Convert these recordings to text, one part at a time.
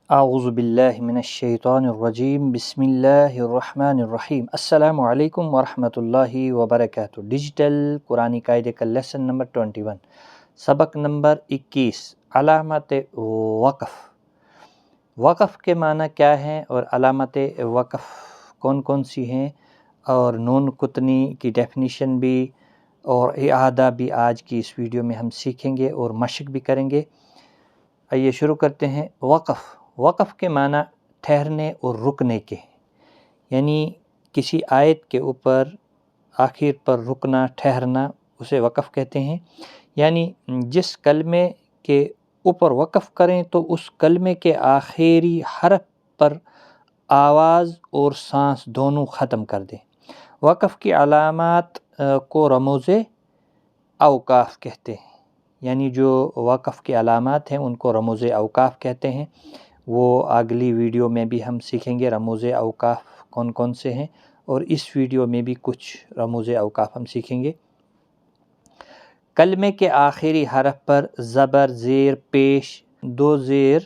اعوذ باللہ من الشیطان الرجیم بسم اللہ الرحمن الرحیم السلام علیکم ورحمۃ اللہ وبرکاتہ۔ ڈیجیٹل قرآنی قاعدے کا لیسن نمبر 21، سبق نمبر 21، علامت وقف۔ وقف کے معنی کیا ہیں اور علامت وقف کون کون سی ہیں، اور نون قطنی کی ڈیفینیشن بھی اور اعادہ بھی آج کی اس ویڈیو میں ہم سیکھیں گے اور مشق بھی کریں گے۔ آئیے شروع کرتے ہیں۔ وقف کے معنی ٹھہرنے اور رکنے کے، یعنی کسی آیت کے اوپر آخر پر رکنا، ٹھہرنا، اسے وقف کہتے ہیں۔ یعنی جس کلمے کے اوپر وقف کریں تو اس کلمے کے آخری حرف پر آواز اور سانس دونوں ختم کر دیں۔ وقف کی علامات کو رموز اوقاف کہتے ہیں، یعنی جو وقف کی علامات ہیں ان کو رموز اوقاف کہتے ہیں۔ وہ اگلی ویڈیو میں بھی ہم سیکھیں گے رموز اوقاف کون کون سے ہیں، اور اس ویڈیو میں بھی کچھ رموز اوقاف ہم سیکھیں گے۔ کلمے کے آخری حرف پر زبر، زیر پیش، دو زیر،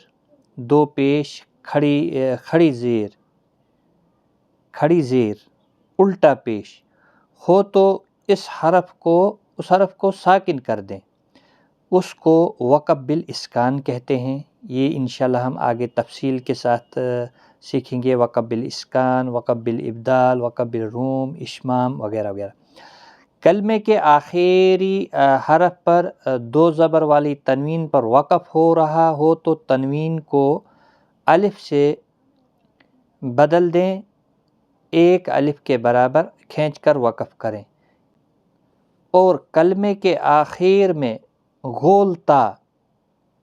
دو پیش، کھڑی زیر، الٹا پیش ہو تو اس حرف کو ساکن کر دیں، اس کو وقف بالاسکان کہتے ہیں۔ یہ انشاءاللہ ہم آگے تفصیل کے ساتھ سیکھیں گے، وقف بالاسکان، وقف بالابدال، وقف بالروم، اشمام وغیرہ وغیرہ۔ کلمے کے آخری حرف پر دو زبر والی تنوین پر وقف ہو رہا ہو تو تنوین کو الف سے بدل دیں، ایک الف کے برابر کھینچ کر وقف کریں۔ اور کلمے کے آخر میں گول تا،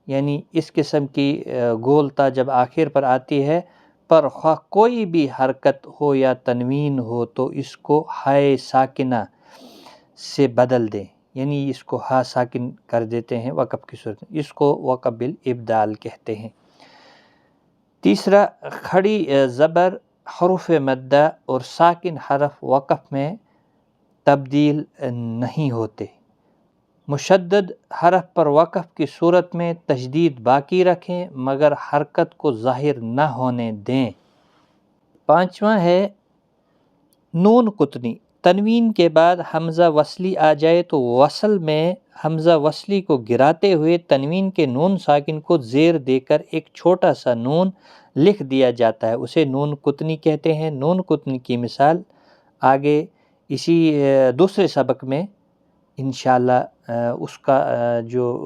یعنی اس قسم کی گول تا جب آخر پر آتی ہے پر خواہ کوئی بھی حرکت ہو یا تنوین ہو تو اس کو ہائے ساکنہ سے بدل دیں، یعنی اس کو ہا ساکن کر دیتے ہیں وقف کی صورت میں، اس کو وقف بالابدال کہتے ہیں۔ تیسرا، کھڑی زبر، حروف مدہ اور ساکن حرف وقف میں تبدیل نہیں ہوتے۔ مشدد حرف پر وقف کی صورت میں تشدید باقی رکھیں مگر حرکت کو ظاہر نہ ہونے دیں۔ پانچواں ہے نون قطنی۔ تنوین کے بعد حمزہ وصلی آ جائے تو وصل میں حمزہ وصلی کو گراتے ہوئے تنوین کے نون ساکن کو زیر دے کر ایک چھوٹا سا نون لکھ دیا جاتا ہے، اسے نون قطنی کہتے ہیں۔ نون قطنی کی مثال آگے اسی دوسرے سبق میں انشاءاللہ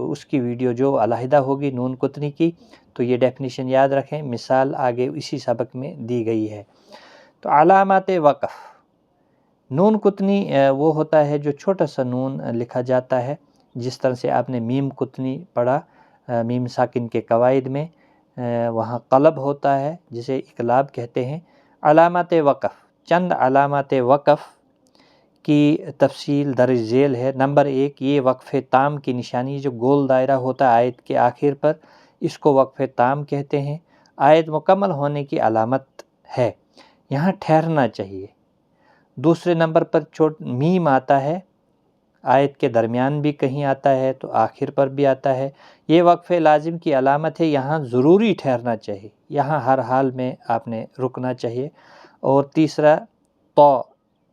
اس کی ویڈیو جو علیحدہ ہوگی نون قطنی کی، تو یہ ڈیفینیشن یاد رکھیں، مثال آگے اسی سبق میں دی گئی ہے۔ تو علامات وقف، نون قطنی وہ ہوتا ہے جو چھوٹا سا نون لکھا جاتا ہے، جس طرح سے آپ نے میم قطنی پڑھا، میم ساکن کے قواعد میں وہاں قلب ہوتا ہے جسے اقلاب کہتے ہیں۔ علامات وقف، چند علامات وقف کی تفصیل درج ذیل ہے۔ نمبر 1، یہ وقف تام کی نشانی، جو گول دائرہ ہوتا ہے آیت کے آخر پر، اس کو وقف تام کہتے ہیں۔ آیت مکمل ہونے کی علامت ہے، یہاں ٹھہرنا چاہیے۔ دوسرے نمبر پر میم آتا ہے، آیت کے درمیان بھی کہیں آتا ہے تو آخر پر بھی آتا ہے، یہ وقف لازم کی علامت ہے، یہاں ضروری ٹھہرنا چاہیے، یہاں ہر حال میں آپ نے رکنا چاہیے۔ اور تیسرا، تو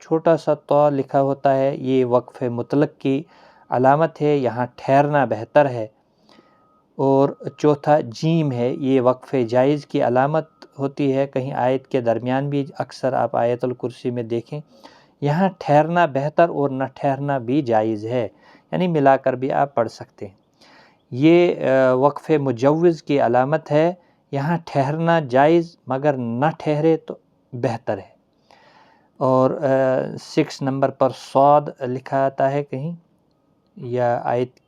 چھوٹا سا تو لکھا ہوتا ہے، یہ وقف مطلق کی علامت ہے، یہاں ٹھہرنا بہتر ہے۔ اور چوتھا جیم ہے، یہ وقف جائز کی علامت ہوتی ہے، کہیں آیت کے درمیان بھی اکثر آپ آیت الکرسی میں دیکھیں، یہاں ٹھہرنا بہتر اور نہ ٹھہرنا بھی جائز ہے، یعنی ملا کر بھی آپ پڑھ سکتے ہیں۔ یہ وقف مجوز کی علامت ہے، یہاں ٹھہرنا جائز مگر نہ ٹھہرے تو بہتر ہے۔ اور 6 نمبر پر صاد لکھا آتا ہے کہیں، یا آیت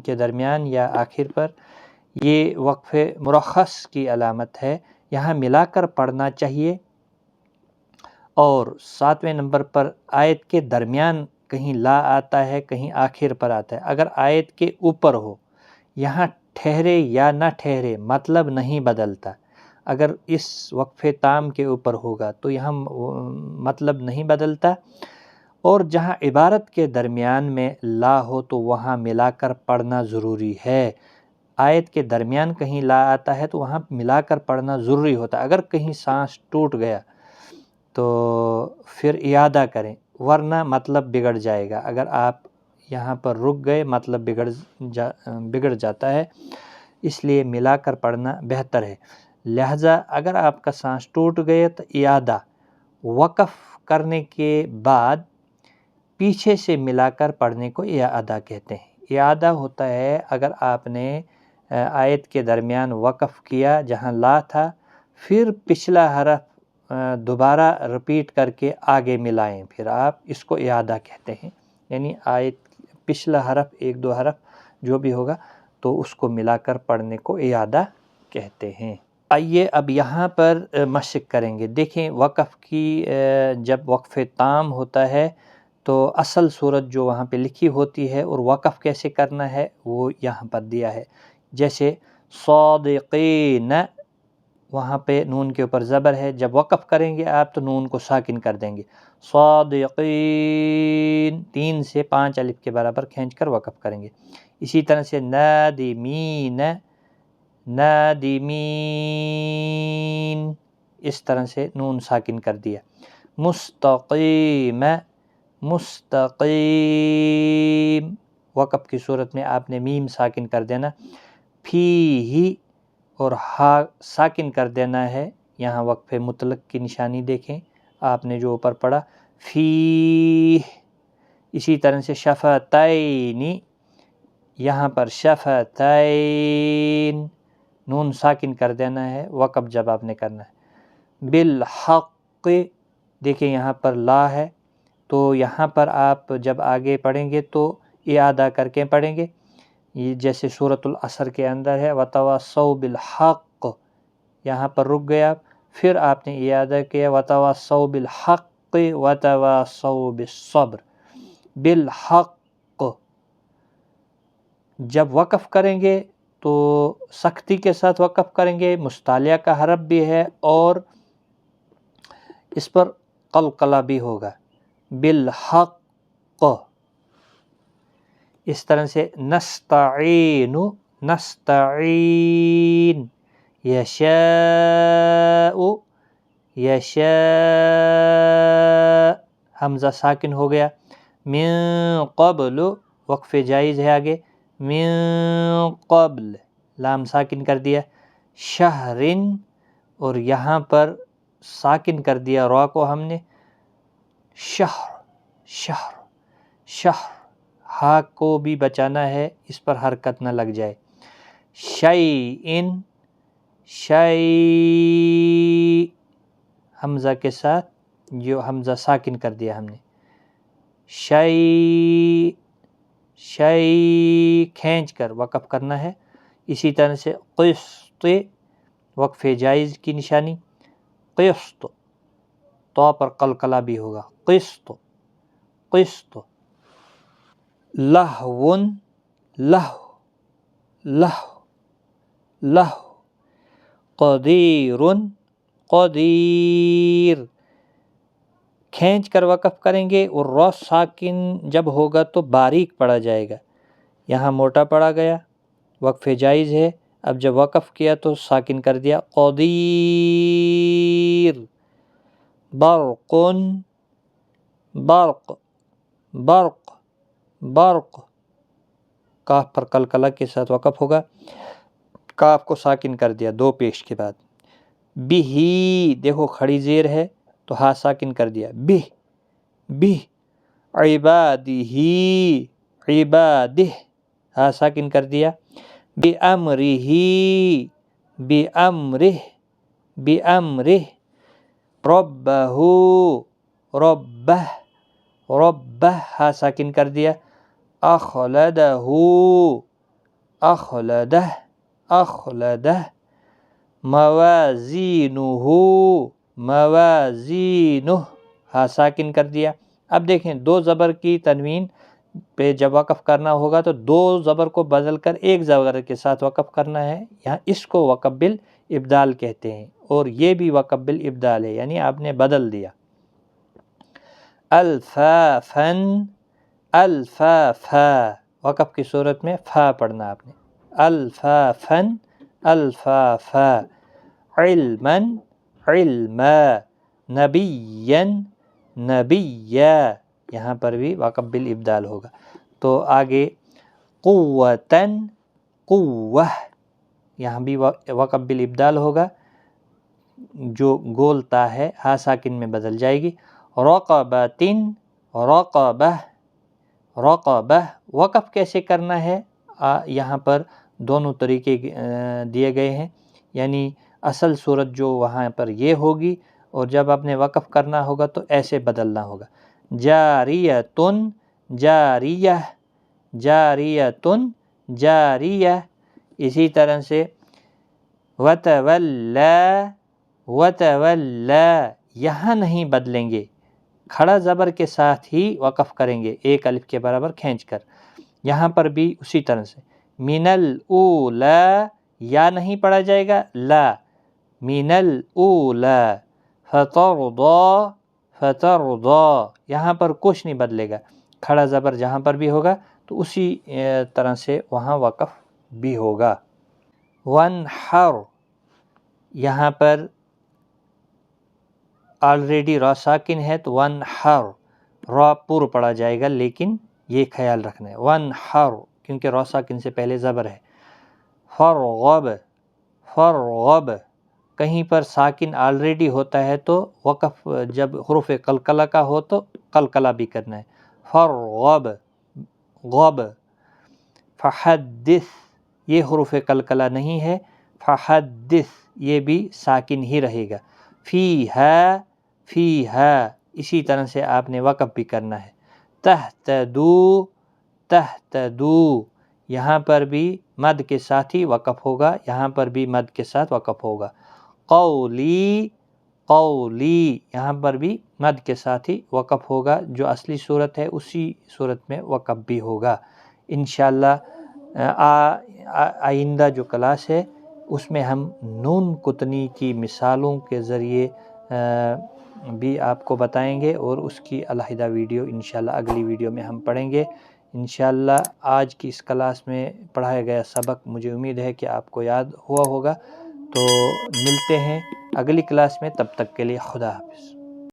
کے درمیان یا آخر پر، یہ وقف مرخص کی علامت ہے، یہاں ملا کر پڑھنا چاہیے۔ اور 7ویں نمبر پر آیت کے درمیان کہیں لا آتا ہے، کہیں آخر پر آتا ہے، اگر آیت کے اوپر ہو، یہاں ٹھہرے یا نہ ٹھہرے مطلب نہیں بدلتا۔ اگر اس وقف تام کے اوپر ہوگا تو یہاں مطلب نہیں بدلتا، اور جہاں عبارت کے درمیان میں لا ہو تو وہاں ملا کر پڑھنا ضروری ہے۔ آیت کے درمیان کہیں لا آتا ہے تو وہاں ملا کر پڑھنا ضروری ہوتا ہے. اگر کہیں سانس ٹوٹ گیا تو پھر اعادہ کریں، ورنہ مطلب بگڑ جائے گا. اگر آپ یہاں پر رک گئے مطلب بگڑ جاتا ہے، اس لیے ملا کر پڑھنا بہتر ہے. لہٰذا اگر آپ کا سانس ٹوٹ گئے تو اعادہ، وقف کرنے کے بعد پیچھے سے ملا کر پڑھنے کو اعادہ کہتے ہیں. اعادہ ہوتا ہے اگر آپ نے آیت کے درمیان وقف کیا جہاں لا تھا، پھر پچھلا حرف دوبارہ رپیٹ کر کے آگے ملائیں، پھر آپ اس کو اعادہ کہتے ہیں. یعنی آیت پچھلا حرف، ایک دو حرف جو بھی ہوگا تو اس کو ملا کر پڑھنے کو اعادہ کہتے ہیں. آئیے اب یہاں پر مشق کریں گے. دیکھیں وقف کی جب وقف تام ہوتا ہے تو اصل صورت جو وہاں پہ لکھی ہوتی ہے اور وقف کیسے کرنا ہے وہ یہاں پر دیا ہے. جیسے صادقین، وہاں پہ نون کے اوپر زبر ہے، جب وقف کریں گے آپ تو نون کو ساکن کر دیں گے. صادقین 3 سے 5 الف کے برابر کھینچ کر وقف کریں گے. اسی طرح سے نادمین، نادمین، اس طرح سے نون ساکن کر دیا. مستقیم، مستقیم، وقف کی صورت میں آپ نے میم ساکن کر دینا. فیہ اور ہا ساکن کر دینا ہے. یہاں وقف مطلق کی نشانی دیکھیں آپ نے جو اوپر پڑھا فیہ. اسی طرح سے شفتین، یہاں پر شفتین، نون ساکن کر دینا ہے وقف جب آپ نے کرنا ہے. بالحق، دیکھیں یہاں پر لا ہے تو یہاں پر آپ جب آگے پڑھیں گے تو اعادہ کر کے پڑھیں گے. یہ جیسے سورۃ العصر کے اندر ہے وتواصوا بالحق، یہاں پر رک گیا، پھر آپ نے اعادہ کیا وتواصوا بالحق وتواصوا بالصبر. بالحق جب وقف کریں گے تو سختی کے ساتھ وقف کریں گے، مستعلیہ کا حرف بھی ہے اور اس پر قلقلہ بھی ہوگا. بالحق. اس طرح سے نستعین، نستعین، یشاء، یشاء، حمزہ ساکن ہو گیا. من قبل، وقف جائز ہے آگے، من قبل، لام ساکن کر دیا. شہرن، اور یہاں پر ساکن کر دیا را کو ہم نے. شہر، شہر، شہر، ہا کو بھی بچانا ہے اس پر حرکت نہ لگ جائے. شیئن، شیء، حمزہ کے ساتھ جو حمزہ ساکن کر دیا ہم نے. شیء، شیء کھینچ کر وقف کرنا ہے. اسی طرح سے قسط، وقف جائز کی نشانی. قسط، تو پر قلقلہ بھی ہوگا. قسط، قسط. لہون، لہو، لہو، لہو. قدیرن، قدیر، کھینچ کر وقف کریں گے اور را ساکن جب ہوگا تو باریک پڑا جائے گا. یہاں موٹا پڑا گیا، وقف جائز ہے. اب جب وقف کیا تو ساکن کر دیا. قدیر. برقن، برق، برق، برق، کاف پر قلقلہ کے ساتھ وقف ہوگا. کاف کو ساکن کر دیا 2 پیش کے بعد. بہی، دیکھو کھڑی زیر ہے تو ہا ساکن کر دیا. بہ، بہ. عبادہ، عبادہ، ہا ساکن کر دیا. بامرہ، بامرہ، بامرہ. ربہ، ربہ، ربہ، ہا ساکن کر دیا. اخلدہ، اخلدہ، اخلدہ. موازینہ، موازینہ، ہا ساکن کر دیا. اب دیکھیں 2 زبر کی تنوین پہ جب وقف کرنا ہوگا تو 2 زبر کو بدل کر 1 زبر کے ساتھ وقف کرنا ہے. یہاں اس کو وقف بالابدال کہتے ہیں اور یہ بھی وقف بالابدال ہے، یعنی آپ نے بدل دیا. الفافن، الفافا، وقف کی صورت میں فا پڑھنا آپ نے. الفافا الفافا، علما علما، نبیا نبیا، یہاں پر بھی وقف بالابدال ہوگا۔ تو آگے قوتاً قوہ، یہاں بھی وقف بالابدال ہوگا، جو گول تا ہے ہا ساکن میں بدل جائے گی۔ رقبتن رقبہ رقبہ، وقف کیسے کرنا ہے یہاں پر دونوں طریقے دیے گئے ہیں، یعنی اصل صورت جو وہاں پر یہ ہوگی، اور جب آپ نے وقف کرنا ہوگا تو ایسے بدلنا ہوگا۔ جاریتن جاریہ جاریتن جاریہ، اسی طرح سے وتولا وتولا، یہاں نہیں بدلیں گے، کھڑا زبر کے ساتھ ہی وقف کریں گے ایک الف کے برابر کھینچ کر۔ یہاں پر بھی اسی طرح سے من الاولا، یا نہیں پڑھا جائے گا، لا، من الاولا، فترضی فترضی، یہاں پر کچھ نہیں بدلے گا، کھڑا زبر جہاں پر بھی ہوگا تو اسی طرح سے وہاں وقف بھی ہوگا۔ وانحر، یہاں پر آلریڈی را ساکن ہے تو وانحر، را پور پڑھا جائے گا، لیکن یہ خیال رکھنا ہے وانحر کیونکہ را ساکن سے پہلے زبر ہے۔ فرغب فرغب، کہیں پر ساکن آلریڈی ہوتا ہے تو وقف جب حروف قلقلہ کا ہو تو قلقلہ بھی کرنا ہے۔ فرغب غب، فحدث، یہ حروف قلقلہ نہیں ہے، فحدث یہ بھی ساکن ہی رہے گا۔ فیہا فیہا، اسی طرح سے آپ نے وقف بھی کرنا ہے۔ تہتدو تہتدو، یہاں پر بھی مد کے ساتھ ہی وقف ہوگا، یہاں پر بھی مد کے ساتھ وقف ہوگا۔ قولی قولی، یہاں پر بھی مد کے ساتھ ہی وقف ہوگا، جو اصلی صورت ہے اسی صورت میں وقف بھی ہوگا۔ انشاءاللہ آئندہ جو کلاس ہے اس میں ہم نون قطنی کی مثالوں کے ذریعے بھی آپ کو بتائیں گے، اور اس کی علیحدہ ویڈیو انشاءاللہ اگلی ویڈیو میں ہم پڑھیں گے۔ انشاءاللہ آج کی اس کلاس میں پڑھایا گیا سبق مجھے امید ہے کہ آپ کو یاد ہوا ہوگا۔ تو ملتے ہیں اگلی کلاس میں، تب تک کے لیے خدا حافظ۔